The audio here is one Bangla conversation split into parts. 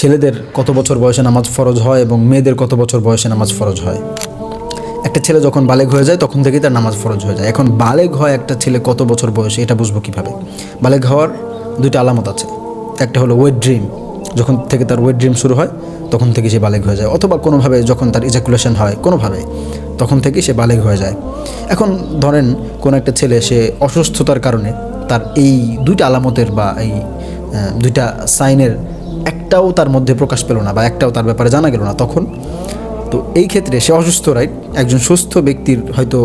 ছেলেদের কত বছর বয়সে নামাজ ফরজ হয় এবং মেয়েদের কত বছর বয়সে নামাজ ফরজ হয়। একটা ছেলে যখন বালেগ হয়ে যায় তখন থেকেই তার নামাজ ফরজ হয়ে যায়। এখন বালেগ হয় একটা ছেলে কত বছর বয়সে, এটা বুঝবো কীভাবে? বালেগ হওয়ার দুইটা আলামত আছে। একটা হলো ওয়েট ড্রিম, যখন থেকে তার ওয়েট ড্রিম শুরু হয় তখন থেকে সে বালেগ হয়ে যায়, অথবা কোনোভাবে যখন তার ইজাকুলেশন হয় কোনোভাবে, তখন থেকে সে বালেগ হয়ে যায়। এখন ধরেন কোনো একটা ছেলে সে অসুস্থতার কারণে তার এই দুইটা আলামতের বা এই দুইটা সাইনের একটাও তার মধ্যে প্রকাশ পেল না বা একটাও তার ব্যাপারে জানা গেল না, তখন তো এই ক্ষেত্রে সে অসুস্থ, রাইট? একজন সুস্থ ব্যক্তির হয়তো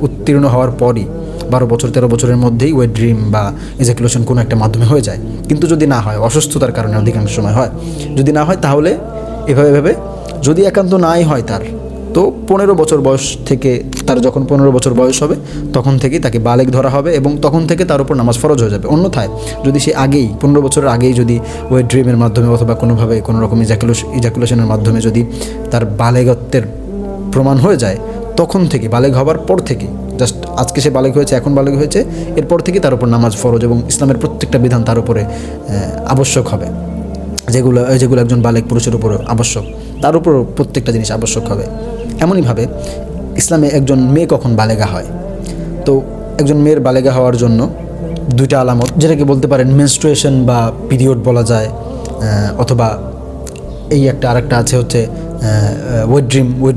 উত্তীর্ণ হওয়ার পরই 12 বছর 13 বছরের মধ্যেই ওয়েট ড্রিম বা ইজাকুলেশন কোনো একটা মাধ্যমে হয়ে যায়। কিন্তু যদি না হয়, অসুস্থতার কারণে অধিকাংশ সময় হয়, যদি না হয় তাহলে এভাবে যদি একান্ত নাই হয় তার, তো 15 বছর বয়স থেকে, তার যখন 15 বছর বয়স হবে তখন থেকেই তাকে বালেগ ধরা হবে এবং তখন থেকে তার উপর নামাজ ফরজ হয়ে যাবে। অন্যথায় যদি সে আগেই 15 বছরের আগেই যদি ওয়েট ড্রিমের মাধ্যমে অথবা কোনোভাবে কোনো রকম ইজাকুলেশনের মাধ্যমে যদি তার বালেগত্বের প্রমাণ হয়ে যায়, তখন থেকে বালেগ হওয়ার পর থেকে, জাস্ট আজকে সে বালেগ হয়েছে, এখন বালেগ হয়েছে, এরপর থেকে তার উপর নামাজ ফরজ এবং ইসলামের প্রত্যেকটা বিধান তার উপরে আবশ্যক হবে। যেগুলো একজন বালেগ পুরুষের উপর আবশ্যক, তার উপর প্রত্যেকটা জিনিস আবশ্যক হবে। এমনইভাবে ইসলামে একজন মেয়ে কখন বালেগা হয়, তো একজন মেয়ের বালেগা হওয়ার জন্য দুইটা আলামত, যেটাকে বলতে পারেন মেনস্ট্রুয়েশন বা পিরিয়ড বলা যায়, অথবা এই আরেকটা আছে হচ্ছে ওয়েট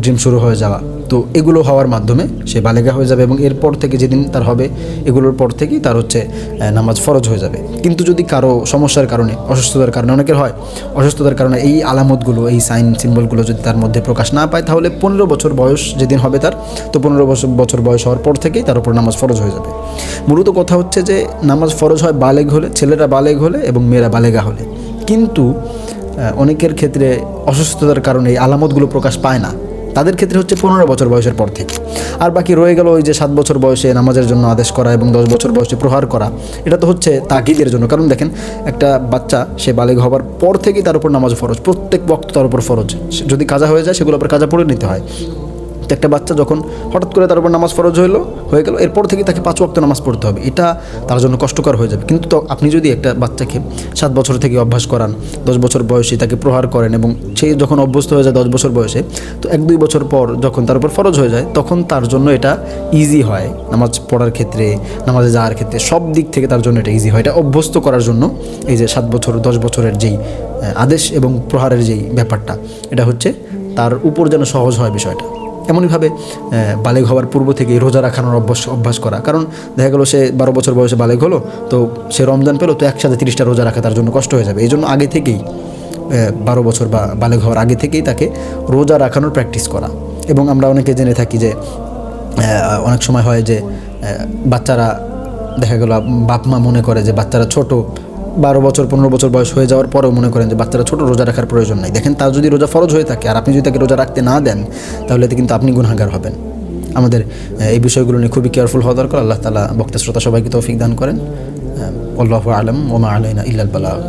ড্রিম শুরু হয়ে যাওয়া। তো এগুলো হওয়ার মাধ্যমে সে বালেগা হয়ে যাবে এবং এরপর থেকে যেদিন তার হবে, এগুলোর পর থেকেই তার হচ্ছে নামাজ ফরজ হয়ে যাবে। কিন্তু যদি কারো সমস্যার কারণে, অসুস্থতার কারণে, অনেকের হয় অসুস্থতার কারণে এই আলামতগুলো, এই সাইন সিম্বলগুলো যদি তার মধ্যে প্রকাশ না পায়, তাহলে 15 বছর বয়স যেদিন হবে তার, তো 15 বছর বয়স হওয়ার পর থেকেই তার উপর নামাজ ফরজ হয়ে যাবে। মূলত কথা হচ্ছে যে নামাজ ফরজ হয় বালেগ হলে, ছেলেরা বালেগ হলে এবং মেয়েরা বালেগা হলে। কিন্তু অনেকের ক্ষেত্রে অসুস্থতার কারণে এই আলামতগুলো প্রকাশ পায় না, তাদের ক্ষেত্রে হচ্ছে 15 বছর বয়সের পর থেকে। আর বাকি রয়ে গেল ওই যে 7 বছর বয়সে নামাজের জন্য আদেশ করা এবং 10 বছর বয়সে প্রহার করা, এটা তো হচ্ছে তাকিদের জন্য। কারণ দেখেন, একটা বাচ্চা সে বালেগ হওয়ার পর থেকেই তার উপর নামাজ ফরজ, প্রত্যেক ওয়াক্ত তার উপর ফরজ। যদি কাজা হয়ে যায় সেগুলো আবার কাজা পড়ে নিতে হয়। তো একটা বাচ্চা যখন হঠাৎ করে তার উপর নামাজ ফরজ হয়ে গেল, এরপর থেকে তাকে 5 ওয়াক্ত নামাজ পড়তে হবে, এটা তার জন্য কষ্টকর হয়ে যাবে। কিন্তু তো আপনি যদি একটা বাচ্চাকে 7 বছর থেকে অভ্যাস করান, 10 বছর বয়সে তাকে প্রহার করেন এবং সে যখন অভ্যস্ত হয়ে যায় 10 বছর বয়সে, তো 1-2 বছর পর যখন তার উপর ফরজ হয়ে যায়, তখন তার জন্য এটা ইজি হয়। নামাজ পড়ার ক্ষেত্রে, নামাজে যাওয়ার ক্ষেত্রে, সব দিক থেকে তার জন্য এটা ইজি হয়। এটা অভ্যস্ত করার জন্য এই যে 7 বছর 10 বছরের যেই আদেশ এবং প্রহারের যেই ব্যাপারটা, এটা হচ্ছে তার উপর যেন সহজ হয় বিষয়টা। এমনইভাবে বালেগ হওয়ার পূর্ব থেকেই রোজা রাখানোর অভ্যাস করা। কারণ দেখা গেলো সে 12 বছর বয়সে বালেগ হলো, তো সে রমজান পেলো, তো একসাথে 30টা রোজা রাখা তার জন্য কষ্ট হয়ে যাবে। এই জন্য আগে থেকেই 12 বছর বা বালেগ হওয়ার আগে থেকেই তাকে রোজা রাখানোর প্র্যাকটিস করা। এবং আমরা অনেকে জেনে থাকি যে অনেক সময় হয় যে বাচ্চারা, দেখা গেলো বাপ মা মনে করে যে বাচ্চারা ছোট, 12 বছর 15 বছর বয়স হয়ে যাওয়ার পরেও মনে করেন যে বাচ্চারা ছোট, রোজা রাখার প্রয়োজন নাই। দেখেন, তার যদি রোজা ফরজ হয়ে থাকে আর আপনি যদি তাকে রোজা রাখতে না দেন, তাহলে কিন্তু আপনি গুনাহগার হবেন। আমাদের এই বিষয়গুলো নিয়ে খুবই কেয়ারফুল হওয়া দরকার। আল্লাহ তাআলা বক্তা শ্রোতা সবাইকে তৌফিক দান করেন। আল্লাহু আ'লাম ওয়া মা আলাইনা ইল্লাল বালাগ।